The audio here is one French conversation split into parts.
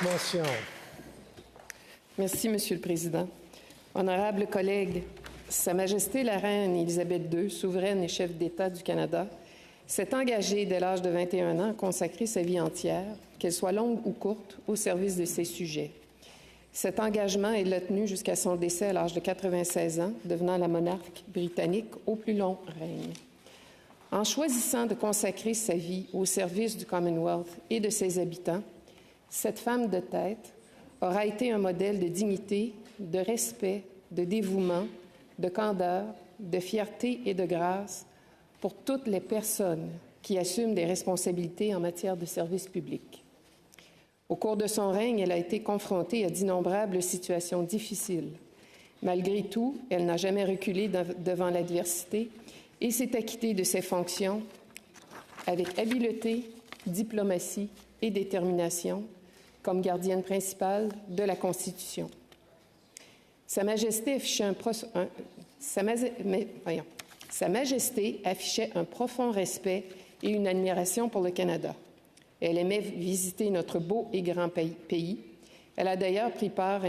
Mention. Merci, Monsieur le Président. Honorables collègues, Sa Majesté la Reine Élisabeth II, souveraine et chef d'État du Canada, s'est engagée dès l'âge de 21 ans à consacrer sa vie entière, qu'elle soit longue ou courte, au service de ses sujets. Cet engagement est l'a tenu jusqu'à son décès à l'âge de 96 ans, devenant la monarque britannique au plus long règne. En choisissant de consacrer sa vie au service du Commonwealth et de ses habitants, cette femme de tête aura été un modèle de dignité, de respect, de dévouement, de candeur, de fierté et de grâce pour toutes les personnes qui assument des responsabilités en matière de service public. Au cours de son règne, elle a été confrontée à d'innombrables situations difficiles. Malgré tout, elle n'a jamais reculé devant l'adversité et s'est acquittée de ses fonctions avec habileté, diplomatie et détermination comme gardienne principale de la Constitution. Sa Majesté affichait un profond respect et une admiration pour le Canada. Elle aimait visiter notre beau et grand pays. Elle a d'ailleurs pris part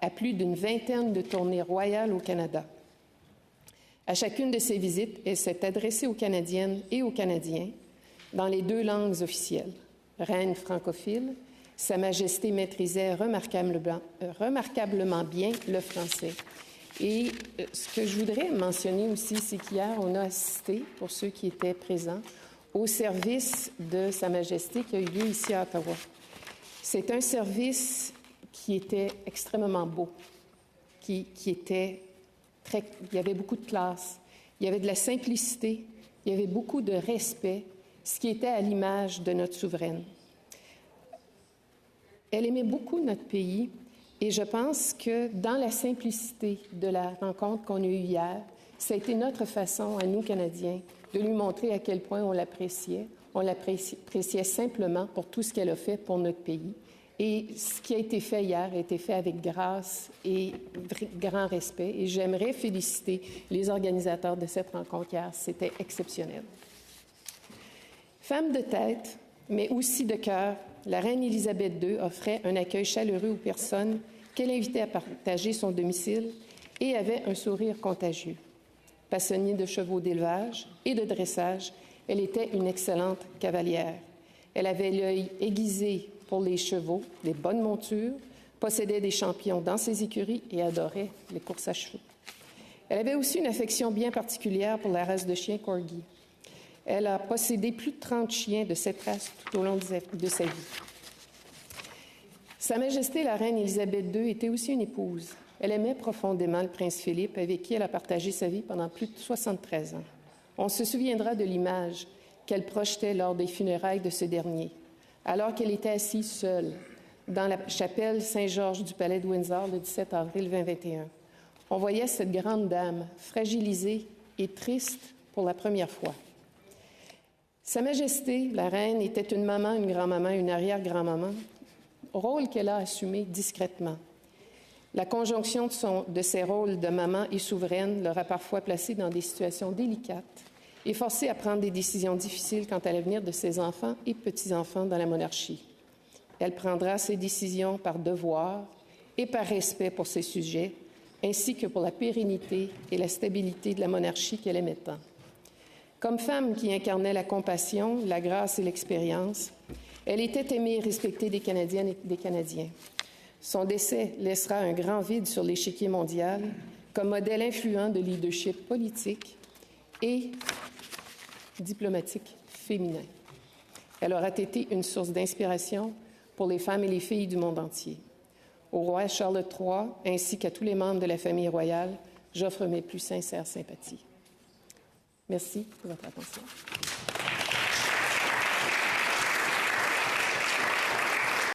à plus d'une vingtaine de tournées royales au Canada. À chacune de ses visites, elle s'est adressée aux Canadiennes et aux Canadiens dans les deux langues officielles. Reine francophile, Sa Majesté maîtrisait remarquablement bien le français. Et ce que je voudrais mentionner aussi, c'est qu'hier, on a assisté, pour ceux qui étaient présents, au service de Sa Majesté qui a eu lieu ici à Ottawa. C'est un service qui était extrêmement beau, il y avait beaucoup de classe, il y avait de la simplicité, il y avait beaucoup de respect, ce qui était à l'image de notre souveraine. Elle aimait beaucoup notre pays et je pense que dans la simplicité de la rencontre qu'on a eue hier, ça a été notre façon, à nous, Canadiens, de lui montrer à quel point on l'appréciait. On l'appréciait simplement pour tout ce qu'elle a fait pour notre pays. Et ce qui a été fait hier a été fait avec grâce et grand respect. Et j'aimerais féliciter les organisateurs de cette rencontre hier. C'était exceptionnel. Femme de tête, mais aussi de cœur, la reine Élisabeth II offrait un accueil chaleureux aux personnes qu'elle invitait à partager son domicile et avait un sourire contagieux. Passionnée de chevaux d'élevage et de dressage, elle était une excellente cavalière. Elle avait l'œil aiguisé pour les chevaux, les bonnes montures, possédait des champions dans ses écuries et adorait les courses à chevaux. Elle avait aussi une affection bien particulière pour la race de chien Corgi. Elle a possédé plus de 30 chiens de cette race tout au long de sa vie. Sa Majesté la reine Élisabeth II était aussi une épouse. Elle aimait profondément le prince Philippe, avec qui elle a partagé sa vie pendant plus de 73 ans. On se souviendra de l'image qu'elle projetait lors des funérailles de ce dernier, alors qu'elle était assise seule dans la chapelle Saint-Georges du Palais de Windsor le 17 avril 2021. On voyait cette grande dame fragilisée et triste pour la première fois. Sa Majesté, la reine, était une maman, une grand-maman, une arrière-grand-maman, rôle qu'elle a assumé discrètement. La conjonction de ses rôles de maman et souveraine l'aura parfois placée dans des situations délicates et forcée à prendre des décisions difficiles quant à l'avenir de ses enfants et petits-enfants dans la monarchie. Elle prendra ses décisions par devoir et par respect pour ses sujets, ainsi que pour la pérennité et la stabilité de la monarchie qu'elle aimait tant. Comme femme qui incarnait la compassion, la grâce et l'expérience, elle était aimée et respectée des Canadiennes et des Canadiens. Son décès laissera un grand vide sur l'échiquier mondial comme modèle influent de leadership politique et diplomatique féminin. Elle aura été une source d'inspiration pour les femmes et les filles du monde entier. Au roi Charles III, ainsi qu'à tous les membres de la famille royale, j'offre mes plus sincères sympathies. Merci de votre attention.